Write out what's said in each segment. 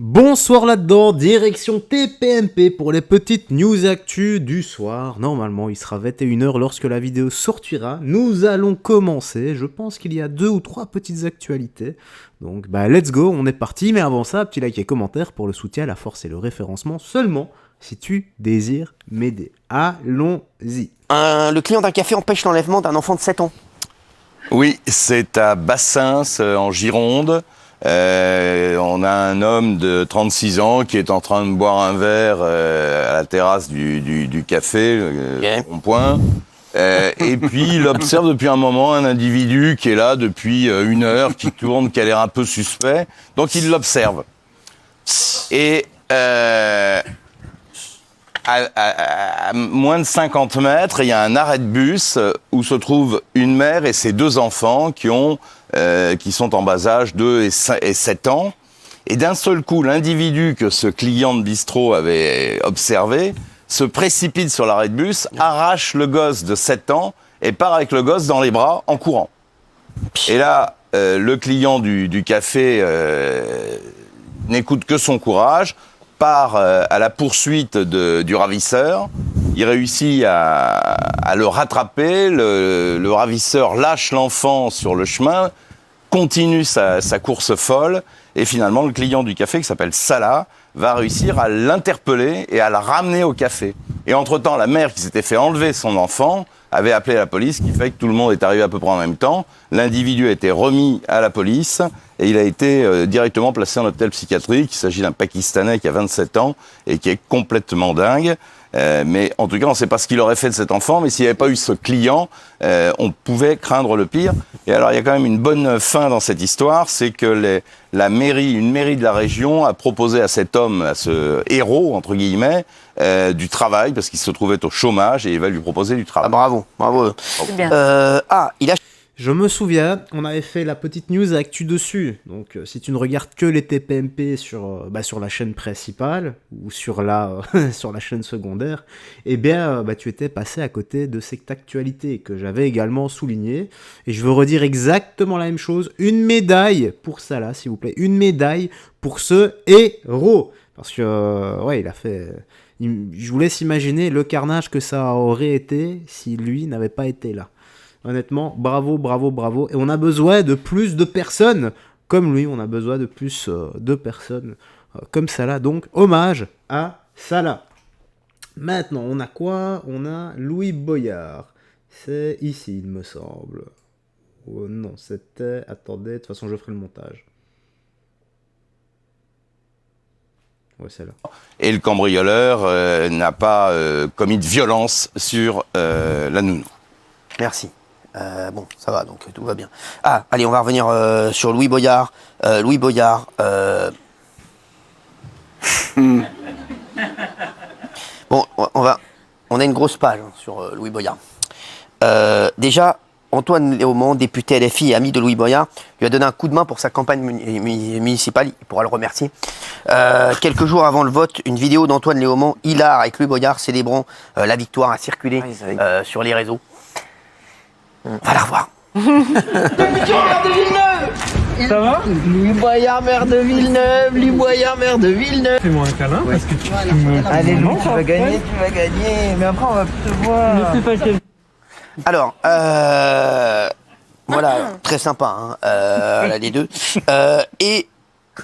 Bonsoir là-dedans, direction TPMP pour les petites news actu du soir. Normalement, il sera 21h lorsque la vidéo sortira. Nous allons commencer. Je pense qu'il y a 2 ou 3 petites actualités. Donc, let's go, on est parti. Mais avant ça, petit like et commentaire pour le soutien, la force et le référencement seulement si tu désires m'aider. Allons-y. Le client d'un café empêche l'enlèvement d'un enfant de 7 ans. Oui, c'est à Bassins, en Gironde. On a un homme de 36 ans qui est en train de boire un verre à la terrasse du café, au point. Et puis il observe depuis un moment un individu qui est là depuis 1 heure, qui tourne, qui a l'air un peu suspect. Donc il l'observe. Et à moins de 50 mètres, il y a un arrêt de bus où se trouvent une mère et ses 2 enfants qui sont en bas âge, 2 et 7 ans. Et d'un seul coup, l'individu que ce client de bistrot avait observé se précipite sur l'arrêt de bus, arrache le gosse de 7 ans et part avec le gosse dans les bras en courant. Et là, le client du café n'écoute que son courage, part à la poursuite du ravisseur. Il réussit à le rattraper. Le ravisseur lâche l'enfant sur le chemin, continue sa course folle. Et finalement, le client du café, qui s'appelle Salah, va réussir à l'interpeller et à la ramener au café. Et entre-temps, la mère qui s'était fait enlever son enfant avait appelé la police, ce qui fait que tout le monde est arrivé à peu près en même temps. L'individu a été remis à la police et il a été directement placé en hôpital psychiatrique. Il s'agit d'un Pakistanais qui a 27 ans et qui est complètement dingue. Mais en tout cas, on ne sait pas ce qu'il aurait fait de cet enfant, mais s'il n'y avait pas eu ce client, on pouvait craindre le pire. Et alors, il y a quand même une bonne fin dans cette histoire, c'est que une mairie de la région a proposé à cet homme, à ce héros, entre guillemets, du travail, parce qu'il se trouvait au chômage, et il va lui proposer du travail. Ah, bravo. C'est bien. Il a... Je me souviens, on avait fait la petite news actu dessus. Donc, si tu ne regardes que les TPMP sur la chaîne principale ou sur la chaîne secondaire, eh bien, tu étais passé à côté de cette actualité que j'avais également soulignée. Et je veux redire exactement la même chose. Une médaille pour ça là, s'il vous plaît. Une médaille pour ce héros. Parce que, il a fait... Je vous laisse imaginer le carnage que ça aurait été si lui n'avait pas été là. Honnêtement, bravo. Et on a besoin de plus de personnes comme lui. On a besoin de plus de personnes comme Salah. Donc, hommage à Salah. Maintenant, on a quoi? On a Louis Boyard. C'est ici, il me semble. Oh non, c'était... Attendez, de toute façon, je ferai le montage. Ouais, c'est là. Et le cambrioleur n'a pas commis de violence sur la nounou. Merci. Ça va, donc tout va bien. Allez, on va revenir sur Louis Boyard. Louis Boyard... Bon, on a une grosse page sur Louis Boyard. Déjà, Antoine Léaumont, député LFI et ami de Louis Boyard, lui a donné un coup de main pour sa campagne municipale. Il pourra le remercier. Quelques jours avant le vote, une vidéo d'Antoine Léaumont, hilar avec Louis Boyard, célébrant la victoire, a circulé sur les réseaux. On va la revoir. Maire de Villeneuve. Ça va? Louis Boyard, maire de Villeneuve. Louis Boyard, maire de Villeneuve. Fais-moi un câlin parce que tu me... Allez, Louis, tu vas gagner. Mais après, on va plus te voir. Alors, voilà, très sympa, les deux. Et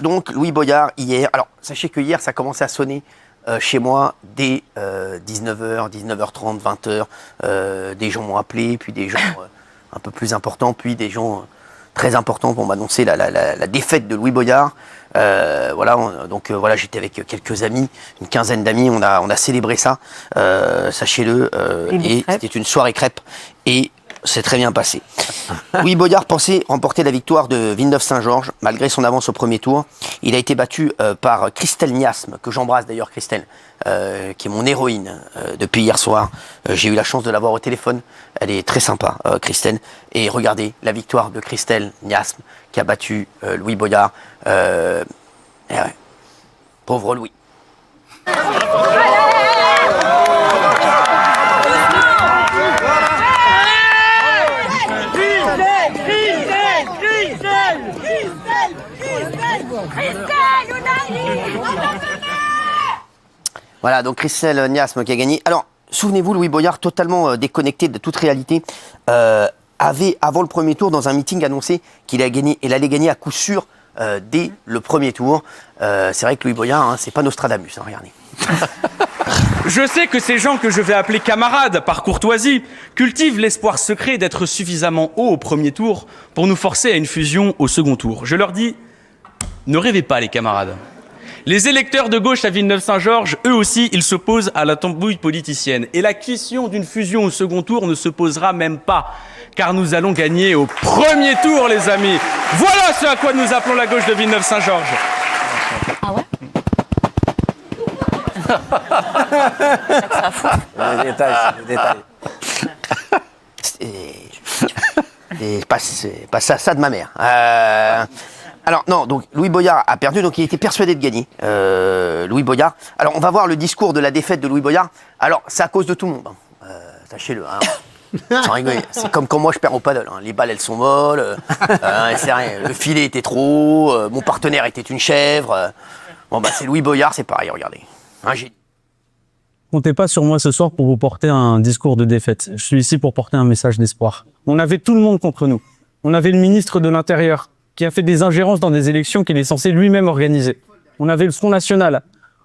donc, Louis Boyard, hier... Alors, sachez que hier, ça commençait à sonner chez moi dès 19h, 19h30, 20h. Des gens m'ont appelé, puis des gens un peu plus importants, puis des gens très importants pour m'annoncer la défaite de Louis Boyard. J'étais avec quelques amis, une quinzaine d'amis, on a célébré ça, sachez-le, et c'était une soirée crêpe, et c'est très bien passé. Louis Boyard pensait remporter la victoire de Villeneuve-Saint-Georges, malgré son avance au premier tour. Il a été battu par Christelle Niasme, que j'embrasse d'ailleurs, Christelle, qui est mon héroïne depuis hier soir. J'ai eu la chance de l'avoir au téléphone. Elle est très sympa, Christelle. Et regardez, la victoire de Christelle Niasme, qui a battu Louis Boyard. Pauvre Louis. Christelle, on arrive. Voilà, donc Christelle Niasme qui a gagné. Alors, souvenez-vous, Louis Boyard, totalement déconnecté de toute réalité, avait, avant le premier tour, dans un meeting, annoncé qu'il allait gagner à coup sûr dès le premier tour. C'est vrai que Louis Boyard, hein, c'est pas Nostradamus, hein, regardez. Je sais que ces gens que je vais appeler camarades, par courtoisie, cultivent l'espoir secret d'être suffisamment haut au premier tour pour nous forcer à une fusion au second tour. Je leur dis, ne rêvez pas les camarades. Les électeurs de gauche à Villeneuve-Saint-Georges, eux aussi, ils s'opposent à la tambouille politicienne. Et la question d'une fusion au second tour ne se posera même pas, car nous allons gagner au premier tour, les amis. Voilà ce à quoi nous appelons la gauche de Villeneuve-Saint-Georges. Ah ouais? Le détail. C'est pas ça de ma mère. Alors non, donc Louis Boyard a perdu, donc il était persuadé de gagner. Louis Boyard. Alors on va voir le discours de la défaite de Louis Boyard. Alors c'est à cause de tout le monde. Sachez-le. Hein. Sans rigoler. C'est comme quand moi je perds au paddle. Hein. Les balles elles sont molles. C'est rien. Le filet était trop haut. Mon partenaire était une chèvre. Bon bah c'est Louis Boyard, c'est pareil. Regardez. Hein, Comptez pas sur moi ce soir pour vous porter un discours de défaite. Je suis ici pour porter un message d'espoir. On avait tout le monde contre nous. On avait le ministre de l'Intérieur qui a fait des ingérences dans des élections qu'il est censé lui-même organiser. On avait le Front National.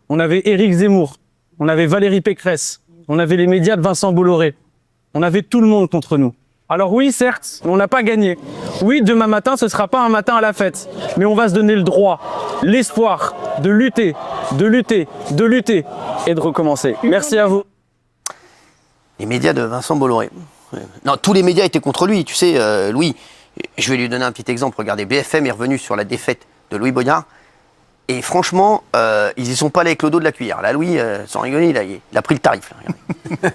On avait Éric Zemmour. On avait Valérie Pécresse. On avait les médias de Vincent Bolloré. On avait tout le monde contre nous. Alors oui, certes, on n'a pas gagné. Oui, demain matin, ce sera pas un matin à la fête. Mais on va se donner le droit, l'espoir de lutter, de lutter, de lutter et de recommencer. Merci à vous. Les médias de Vincent Bolloré. Non, tous les médias étaient contre lui, tu sais, Louis. Je vais lui donner un petit exemple. Regardez, BFM est revenu sur la défaite de Louis Boyard. Et franchement, ils y sont pas allés avec le dos de la cuillère. Là, Louis, sans rigoler, il a pris le tarif. Là,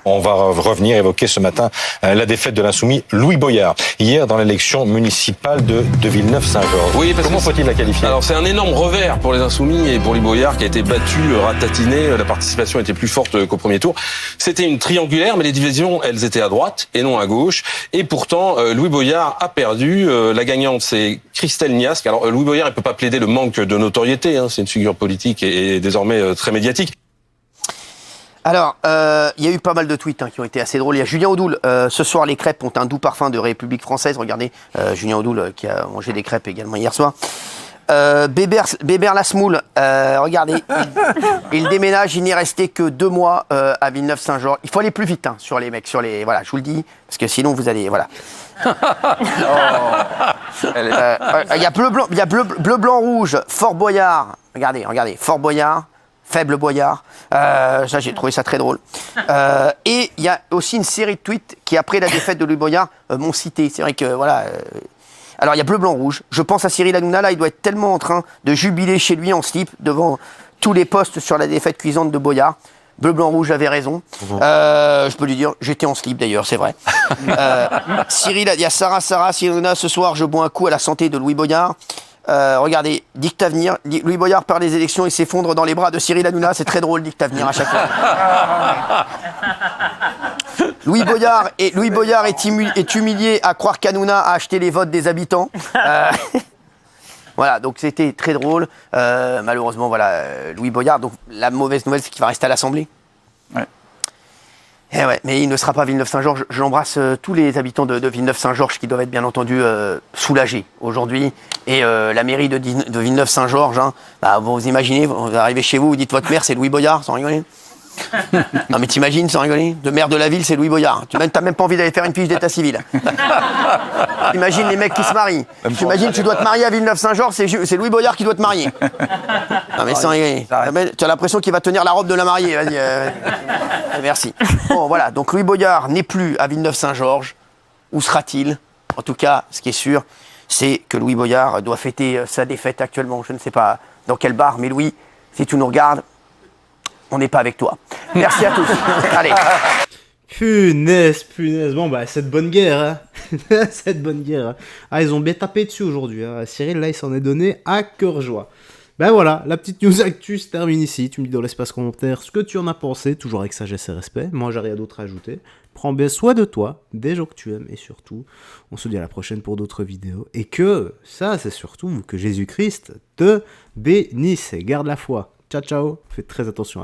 On va revenir évoquer ce matin la défaite de l'insoumis Louis Boyard, hier dans l'élection municipale de Villeneuve-Saint-Georges. Oui, comment faut-il la qualifier? Alors c'est un énorme revers pour les insoumis et pour Louis Boyard qui a été battu, ratatiné, la participation était plus forte qu'au premier tour. C'était une triangulaire, mais les divisions, elles étaient à droite et non à gauche. Et pourtant, Louis Boyard a perdu. La gagnante, c'est Christelle Niasque. Alors Louis Boyard, il peut pas plaider le manque de notoriété, hein. C'est une figure politique et désormais très médiatique. Alors, il y a eu pas mal de tweets qui ont été assez drôles. Il y a Julien Audoul. Ce soir, les crêpes ont un doux parfum de République française. Regardez, Julien Audoul qui a mangé des crêpes également hier soir. Bébert Lasmoule, regardez, il déménage, il n'y restait que 2 mois à Villeneuve-Saint-Georges. Il faut aller plus vite sur les mecs, voilà, je vous le dis, parce que sinon vous allez, voilà. Il y a bleu, blanc, rouge, Fort Boyard. Regardez, Fort Boyard. Faible Boyard, ça j'ai trouvé ça très drôle. Et il y a aussi une série de tweets qui, après la défaite de Louis Boyard, m'ont cité. C'est vrai que voilà. Alors il y a bleu, blanc, rouge. Je pense à Cyril Hanouna, là, il doit être tellement en train de jubiler chez lui en slip devant tous les posts sur la défaite cuisante de Boyard. Bleu, blanc, rouge avait raison. Je peux lui dire, j'étais en slip d'ailleurs, c'est vrai. Cyril, il y a Sarah, Cyril Hanouna, ce soir je bois un coup à la santé de Louis Boyard. Regardez, Dicte Avenir, Louis Boyard perd les élections et s'effondre dans les bras de Cyril Hanouna, c'est très drôle, Dicte Avenir à chaque fois. Louis Boyard est humilié à croire qu'Hanouna a acheté les votes des habitants. Voilà, donc c'était très drôle. Malheureusement, voilà, Louis Boyard, donc la mauvaise nouvelle, c'est qu'il va rester à l'Assemblée. Ouais. Eh ouais, mais il ne sera pas à Villeneuve-Saint-Georges. J'embrasse tous les habitants de Villeneuve-Saint-Georges qui doivent être bien entendu soulagés aujourd'hui. Et la mairie de Villeneuve-Saint-Georges, hein, bah, vous imaginez, vous arrivez chez vous, vous dites votre maire c'est Louis Boyard, sans rigoler. Non mais t'imagines, sans rigoler, le maire de la ville c'est Louis Boyard. T'as même pas envie d'aller faire une fiche d'état civil. T'imagines les mecs qui se marient. T'imagines tu dois te marier à Villeneuve-Saint-Georges, c'est Louis Boyard qui doit te marier. Non mais sans rigoler. Tu as l'impression qu'il va tenir la robe de la mariée. Vas-y. Merci. Bon voilà, donc Louis Boyard n'est plus à Villeneuve-Saint-Georges. Où sera-t-il? En tout cas, ce qui est sûr, c'est que Louis Boyard doit fêter sa défaite actuellement. Je ne sais pas dans quel bar, mais Louis, si tu nous regardes, on n'est pas avec toi. Merci à tous. Allez. Punaise. Bon, bah, cette bonne guerre, hein. Cette bonne guerre. Hein. Ah, ils ont bien tapé dessus aujourd'hui. Hein. Cyril, là, il s'en est donné à cœur joie. Ben voilà, la petite news actu se termine ici. Tu me dis dans l'espace commentaire ce que tu en as pensé, toujours avec sagesse et respect. Moi, j'ai rien d'autre à ajouter. Prends bien soin de toi, des gens que tu aimes, et surtout, on se dit à la prochaine pour d'autres vidéos. Et que, ça, c'est surtout que Jésus-Christ te bénisse. Garde la foi. Ciao, ciao. Fais très attention à toi.